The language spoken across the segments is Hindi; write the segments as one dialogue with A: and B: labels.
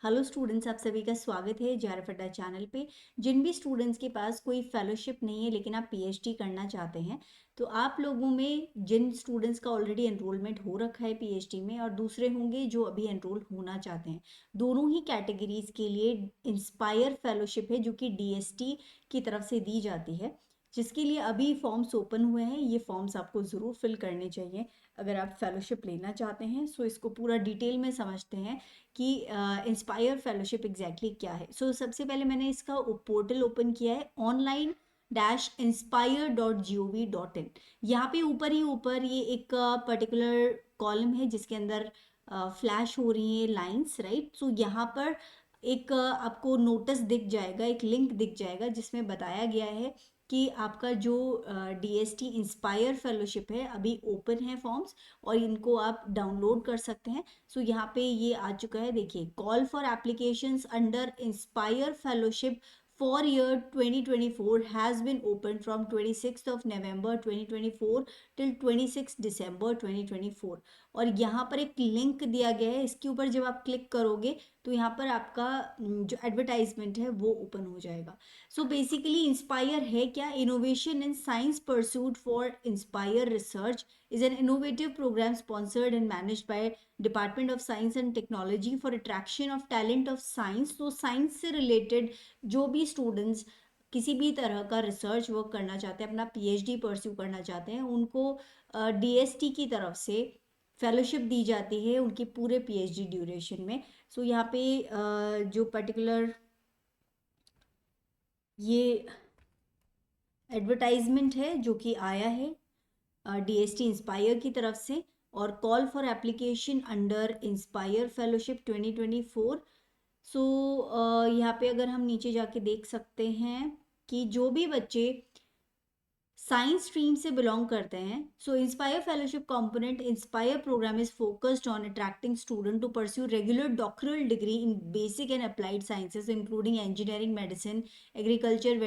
A: हेलो स्टूडेंट्स, आप सभी का स्वागत है जेआरएफ अड्डा चैनल पे। जिन भी स्टूडेंट्स के पास कोई फेलोशिप नहीं है लेकिन आप पीएचडी करना चाहते हैं, तो आप लोगों में जिन स्टूडेंट्स का ऑलरेडी एनरोलमेंट हो रखा है पीएचडी में और दूसरे होंगे जो अभी एनरोल होना चाहते हैं, दोनों ही कैटेगरीज के लिए इंस्पायर फेलोशिप है जो कि डीएसटी की तरफ से दी जाती है, जिसके लिए अभी फॉर्म्स ओपन हुए हैं। ये फॉर्म्स आपको ज़रूर फिल करने चाहिए अगर आप फेलोशिप लेना चाहते हैं। सो इसको पूरा डिटेल में समझते हैं कि इंस्पायर फेलोशिप एग्जैक्टली क्या है। सबसे पहले मैंने इसका पोर्टल ओपन किया है, online-inspire.gov.in। यहाँ पे ऊपर ही ऊपर ये एक पर्टिकुलर कॉलम है जिसके अंदर फ्लैश हो रही है लाइंस, राइट। सो यहाँ पर एक आपको नोटिस दिख जाएगा, एक लिंक दिख जाएगा जिसमें बताया गया है कि आपका जो डीएसटी इंस्पायर फेलोशिप है अभी ओपन है फॉर्म्स, और इनको आप डाउनलोड कर सकते हैं। यहाँ पे ये आ चुका है, देखिए, call for applications under inspire fellowship for year 2024 has been open from 26 of November 2024 till 26 दिसंबर 2024। और यहाँ पर एक लिंक दिया गया है, इसके ऊपर जब आप क्लिक करोगे तो यहाँ पर आपका जो एडवर्टाइजमेंट है वो ओपन हो जाएगा। बेसिकली इंस्पायर है क्या? Innovation in science pursued for inspire research is an innovative program sponsored and managed by Department of Science and Technology for attraction of talent of science। तो साइंस से रिलेटेड जो भी स्टूडेंट्स किसी भी तरह का रिसर्च वर्क करना चाहते हैं, अपना पीएचडी परस्यू करना चाहते हैं, उनको डीएसटी की तरफ से फेलोशिप दी जाती है उनकी पूरे पीएचडी ड्यूरेशन में। यहाँ पे जो पर्टिकुलर ये एडवर्टाइजमेंट है जो कि आया है डीएसटी इंस्पायर की तरफ से, और call for application under inspire fellowship 2024। यहाँ पे अगर हम नीचे जाके देख सकते हैं कि जो भी बच्चे साइंस स्ट्रीम से बिलोंग करते हैं, inspire fellowship component inspire program is focused on attracting student to pursue regular doctoral degree in basic and applied sciences including engineering, medicine, agriculture,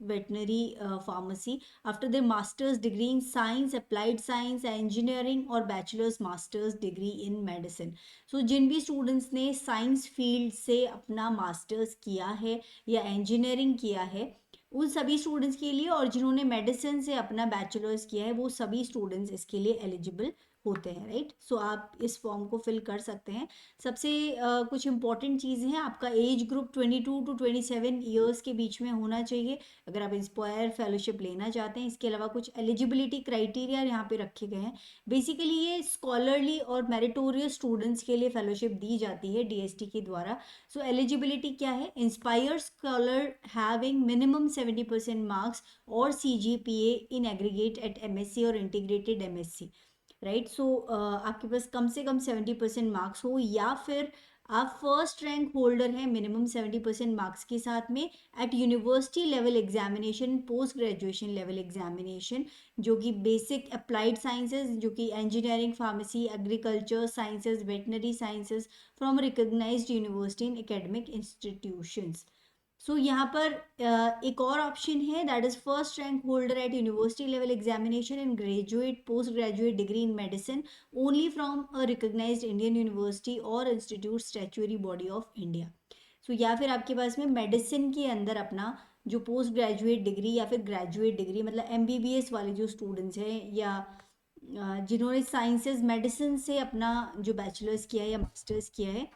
A: veterinary, pharmacy after their masters degree in science, applied science, engineering और bachelors masters degree in medicine. जिन भी स्टूडेंट्स ने साइंस फील्ड से अपना मास्टर्स किया है या इंजीनियरिंग किया है, उन सभी स्टूडेंट्स के लिए, और जिन्होंने मेडिसिन से अपना बैचलर्स किया है वो सभी स्टूडेंट्स इसके लिए एलिजिबल होते हैं, राइट। आप इस फॉर्म को फिल कर सकते हैं। सबसे कुछ इंपॉर्टेंट चीज़ें हैं, आपका एज ग्रुप 22 टू 27 ईयर्स के बीच में होना चाहिए अगर आप इंस्पायर फेलोशिप लेना चाहते हैं। इसके अलावा कुछ एलिजिबिलिटी क्राइटेरिया यहाँ पे रखे गए हैं। बेसिकली ये स्कॉलरली और मेरिटोरियस स्टूडेंट्स के लिए फेलोशिप दी जाती है डीएसटी के द्वारा। एलिजिबिलिटी क्या है? INSPIRE scholar having minimum 70% marks और CGPA in aggregate at MSc और इंटीग्रेटेड MSc, राइट। आपके पास कम से कम 70% मार्क्स हो, या फिर आप फर्स्ट रैंक होल्डर हैं मिनिमम 70% मार्क्स के साथ में at university level examination, post graduation level examination, जो कि बेसिक अप्लाइड साइंसेज, जो कि engineering, pharmacy, agriculture sciences, veterinary sciences from recognised university in academic institutions. यहाँ पर एक और ऑप्शन है, that is first rank holder at university level examination in graduate post graduate degree in medicine only from a recognised Indian university और institute statutory body of India. या फिर आपके पास में मेडिसिन के अंदर अपना जो पोस्ट ग्रेजुएट डिग्री या फिर ग्रेजुएट डिग्री, मतलब MBBS वाले जो स्टूडेंट्स हैं या जिन्होंने साइंसेज मेडिसिन से अपना जो बैचलर्स किया है या मास्टर्स किया है।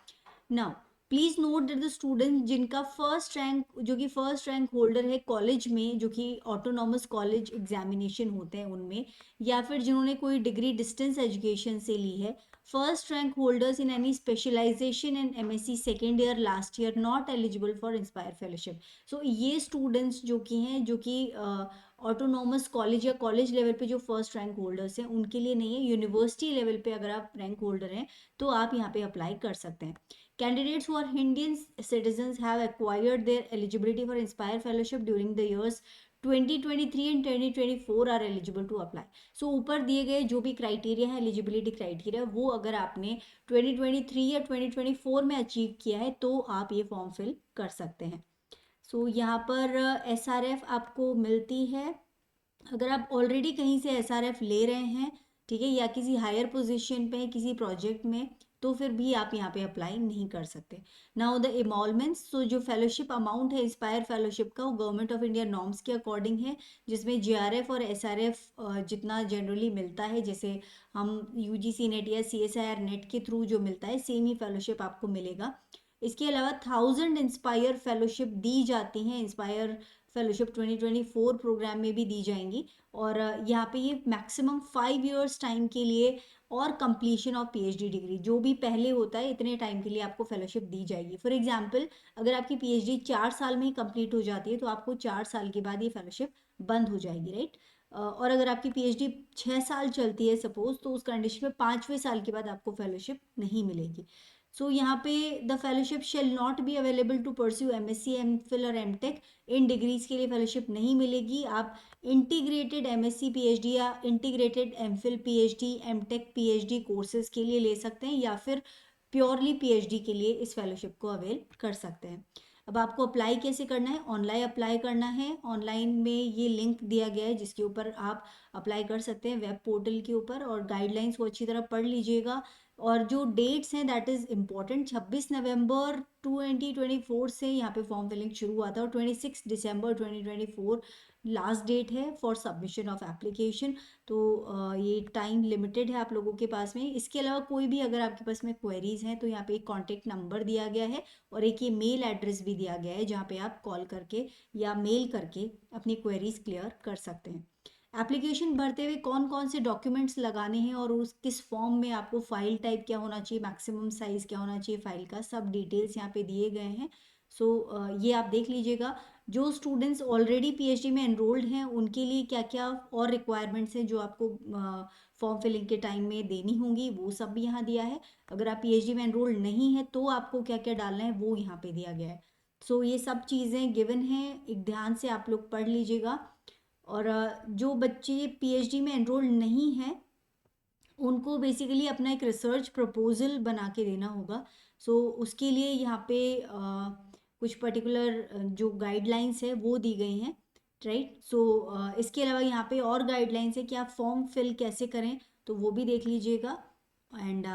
A: Now please note that the student जिनका फर्स्ट रैंक, जो कि फर्स्ट रैंक होल्डर है कॉलेज में, जो कि ऑटोनॉमस कॉलेज एग्जामिनेशन होते हैं उनमें, या फिर जिन्होंने कोई डिग्री डिस्टेंस एजुकेशन से ली है, first rank holders in any specialisation in MSc second year last year not eligible for INSPIRE fellowship. ये स्टूडेंट्स जो कि हैं, जो कि ऑटोनॉमस कॉलेज या कॉलेज लेवल पे जो फर्स्ट रैंक होल्डर्स हैं उनके लिए नहीं है। यूनिवर्सिटी लेवल पे अगर आप रैंक होल्डर हैं तो आप यहाँ पे अप्लाई कर सकते हैं। Candidates who are Indian citizens have acquired their eligibility for Inspire Fellowship during the years 2023 and 2024 are eligible to apply। ऊपर दिए गए जो भी क्राइटेरिया है, एलिजिबिलिटी क्राइटेरिया, वो अगर आपने 2023 या 2024 में अचीव किया है तो आप ये फॉर्म फिल कर सकते हैं। यहाँ पर SRF आपको मिलती है अगर आप ऑलरेडी कहीं से SRF ले रहे हैं, ठीक है, या किसी हायर पोजीशन पे किसी प्रोजेक्ट में, तो फिर भी आप यहाँ पे अप्लाई नहीं कर सकते। नाउ द एमोलमेंट्स, सो जो फेलोशिप अमाउंट है इंस्पायर फेलोशिप का, वो गवर्नमेंट ऑफ इंडिया नॉर्म्स के अकॉर्डिंग है, जिसमें जीआरएफ और एसआरएफ जितना जनरली मिलता है, जैसे हम यूजीसी नेट या सीएसआईआर नेट के थ्रू जो मिलता है सेम ही फेलोशिप आपको मिलेगा। इसके अलावा 1000 इंस्पायर फेलोशिप दी जाती हैं, इंस्पायर फेलोशिप 2024 प्रोग्राम में भी दी जाएंगी, और यहाँ पे ये मैक्सिमम 5 years टाइम के लिए और कंप्लीशन ऑफ पीएचडी डिग्री, जो भी पहले होता है इतने टाइम के लिए आपको फेलोशिप दी जाएगी। फॉर एग्जांपल अगर आपकी पीएचडी 4 साल में ही कंप्लीट हो जाती है तो आपको 4 साल के बाद ये फेलोशिप बंद हो जाएगी, राइट। और अगर आपकी पीएचडी 6 साल चलती है सपोज, तो उस कंडीशन में 5वें साल के बाद आपको फेलोशिप नहीं मिलेगी। सो यहाँ पे the fellowship shall not be available to pursue MSc, MPhil और एमटेक, इन डिग्रीज के लिए फेलोशिप नहीं मिलेगी। आप इंटीग्रेटेड एमएससी पीएचडी या integrated MPhil PhD, MTech PhD courses के लिए ले सकते हैं, या फिर प्योरली पीएचडी के लिए इस फेलोशिप को अवेल कर सकते हैं। अब आपको अप्लाई कैसे करना है? ऑनलाइन अप्लाई करना है। ऑनलाइन में ये लिंक दिया गया है जिसके ऊपर आप अप्लाई कर सकते हैं वेब पोर्टल के ऊपर, और गाइडलाइंस को अच्छी तरह पढ़ लीजिएगा। और जो डेट्स हैं दैट इज़ इम्पॉर्टेंट, 26 नवंबर 2024 से यहाँ पे फॉर्म फिलिंग शुरू हुआ था, और 26 दिसंबर 2024 लास्ट डेट है फॉर सबमिशन ऑफ एप्लीकेशन। तो ये टाइम लिमिटेड है आप लोगों के पास में। इसके अलावा कोई भी अगर आपके पास में क्वेरीज हैं तो यहाँ पे एक कॉन्टेक्ट नंबर दिया गया है, और एक ये मेल एड्रेस भी दिया गया है जहाँ पे आप कॉल करके या मेल करके अपनी क्वेरीज क्लियर कर सकते हैं। एप्लीकेशन भरते हुए कौन कौन से डॉक्यूमेंट्स लगाने हैं और उस किस फॉर्म में आपको फाइल टाइप क्या होना चाहिए, मैक्सिमम साइज क्या होना चाहिए फाइल का, सब डिटेल्स यहाँ पे दिए गए हैं। सो ये आप देख लीजिएगा। जो स्टूडेंट्स ऑलरेडी पीएचडी में एनरोल्ड हैं उनके लिए क्या क्या और रिक्वायरमेंट्स हैं जो आपको फॉर्म फिलिंग के टाइम में देनी होंगी, वो सब भी यहाँ दिया है। अगर आप पीएचडी में एनरोल्ड नहीं है तो आपको क्या क्या डालना है वो यहाँ पे दिया गया है। सो ये सब चीज़ें गिवन हैं, एक ध्यान से आप लोग पढ़ लीजिएगा। और जो बच्चे पीएचडी में एनरोल नहीं हैं उनको बेसिकली अपना एक रिसर्च प्रपोजल बना के देना होगा। सो उसके लिए यहाँ पे कुछ पर्टिकुलर जो गाइडलाइंस है वो दी गई हैं, राइट। सो इसके अलावा यहाँ पे और गाइडलाइंस है कि आप फॉर्म फिल कैसे करें, तो वो भी देख लीजिएगा। एंड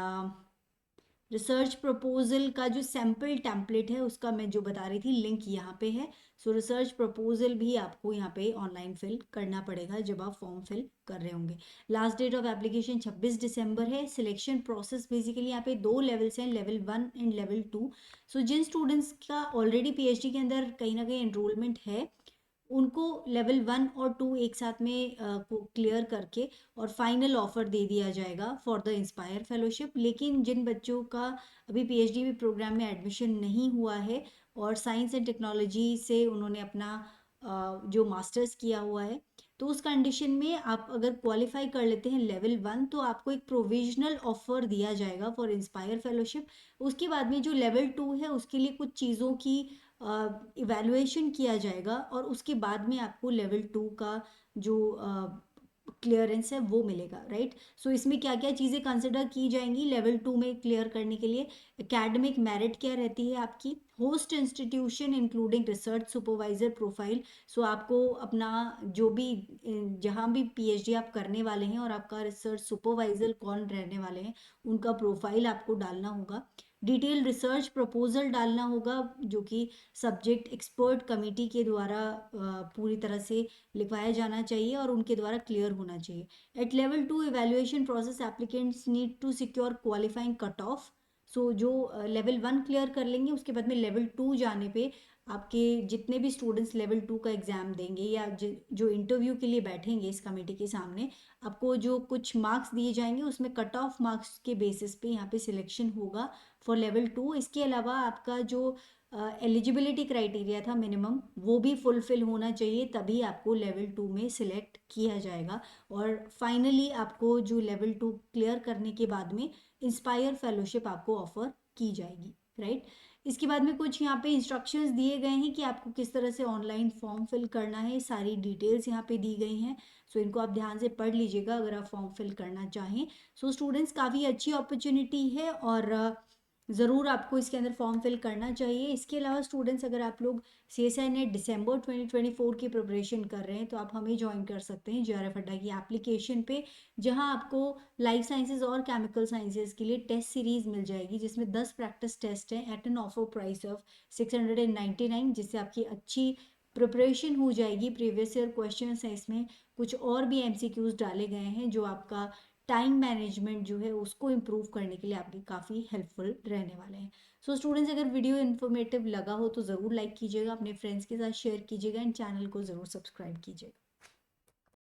A: रिसर्च प्रपोजल का जो सैम्पल टेम्पलेट है उसका मैं जो बता रही थी लिंक यहाँ पे है। सो रिसर्च प्रपोजल भी आपको यहाँ पे ऑनलाइन फिल करना पड़ेगा जब आप फॉर्म फिल कर रहे होंगे। लास्ट डेट ऑफ एप्लीकेशन 26 दिसंबर है। सिलेक्शन प्रोसेस बेसिकली यहाँ पे 2 लेवल्स हैं, लेवल 1 एंड लेवल 2। सो जिन स्टूडेंट्स का ऑलरेडी पीएचडी के अंदर कहीं ना कहीं एनरोलमेंट है उनको लेवल 1 और 2 एक साथ में को क्लियर करके और फाइनल ऑफर दे दिया जाएगा फॉर द इंस्पायर फेलोशिप। लेकिन जिन बच्चों का अभी पीएचडी प्रोग्राम में एडमिशन नहीं हुआ है और साइंस एंड टेक्नोलॉजी से उन्होंने अपना जो मास्टर्स किया हुआ है, तो उस कंडीशन में आप अगर क्वालिफाई कर लेते हैं लेवल 1 तो आपको एक प्रोविजनल ऑफर दिया जाएगा फॉर इंस्पायर फेलोशिप। उसके बाद में जो लेवल 2 है उसके लिए कुछ चीज़ों की इवैल्यूएशन किया जाएगा, और उसके बाद में आपको लेवल 2 का जो क्लियरेंस है वो मिलेगा, राइट। सो इसमें क्या क्या चीज़ें कंसिडर की जाएंगी लेवल 2 में क्लियर करने के लिए? एकेडमिक मेरिट क्या रहती है आपकी, host institution including research supervisor profile. So आपको अपना जो भी जहाँ भी पीएचडी आप करने वाले हैं और आपका रिसर्च सुपरवाइजर कौन रहने वाले हैं उनका प्रोफाइल आपको डालना होगा। डिटेल रिसर्च प्रपोजल डालना होगा जो कि सब्जेक्ट एक्सपर्ट कमेटी के द्वारा पूरी तरह से लिखवाया जाना चाहिए और उनके द्वारा क्लियर होना चाहिए। At level 2 evaluation process applicants need to secure qualifying cut off. So जो लेवल 1 क्लियर कर लेंगे उसके बाद में लेवल 2 जाने पे आपके जितने भी स्टूडेंट्स लेवल 2 का एग्ज़ाम देंगे या जो इंटरव्यू के लिए बैठेंगे इस कमेटी के सामने, आपको जो कुछ मार्क्स दिए जाएंगे उसमें कट ऑफ मार्क्स के बेसिस पे यहाँ पे सिलेक्शन होगा फॉर लेवल 2। इसके अलावा आपका जो एलिजिबिलिटी क्राइटेरिया था मिनिमम वो भी फुलफिल होना चाहिए, तभी आपको लेवल 2 में सिलेक्ट किया जाएगा। और फाइनली आपको जो लेवल 2 क्लियर करने के बाद में इंस्पायर फेलोशिप आपको ऑफर की जाएगी, राइट। इसके बाद में कुछ यहाँ पे इंस्ट्रक्शंस दिए गए हैं कि आपको किस तरह से ऑनलाइन फॉर्म फिल करना है, सारी डिटेल्स यहाँ पे दी गई हैं। सो इनको आप ध्यान से पढ़ लीजिएगा अगर आप फॉर्म फिल करना चाहें। सो स्टूडेंट्स काफ़ी अच्छी अपॉर्चुनिटी है, और ज़रूर आपको इसके अंदर फॉर्म फिल करना चाहिए। इसके अलावा स्टूडेंट्स, अगर आप लोग CSI नेट दिसंबर 2024 की प्रिपरेशन कर रहे हैं तो आप हमें ज्वाइन कर सकते हैं JRF अड्डा की एप्लीकेशन पे, जहां आपको लाइफ साइंसेज और केमिकल साइंसेज के लिए टेस्ट सीरीज मिल जाएगी, जिसमें 10 प्रैक्टिस टेस्ट हैं at an offer price of 699, जिससे आपकी अच्छी प्रिपरेशन हो जाएगी। प्रीवियस ईयर क्वेश्चन है इसमें, कुछ और भी MCQs डाले गए हैं जो आपका टाइम मैनेजमेंट जो है उसको इम्प्रूव करने के लिए आपके काफ़ी हेल्पफुल रहने वाले हैं। सो स्टूडेंट्स, अगर वीडियो इन्फॉर्मेटिव लगा हो तो ज़रूर लाइक कीजिएगा, अपने फ्रेंड्स के साथ शेयर कीजिएगा एंड चैनल को ज़रूर सब्सक्राइब कीजिएगा।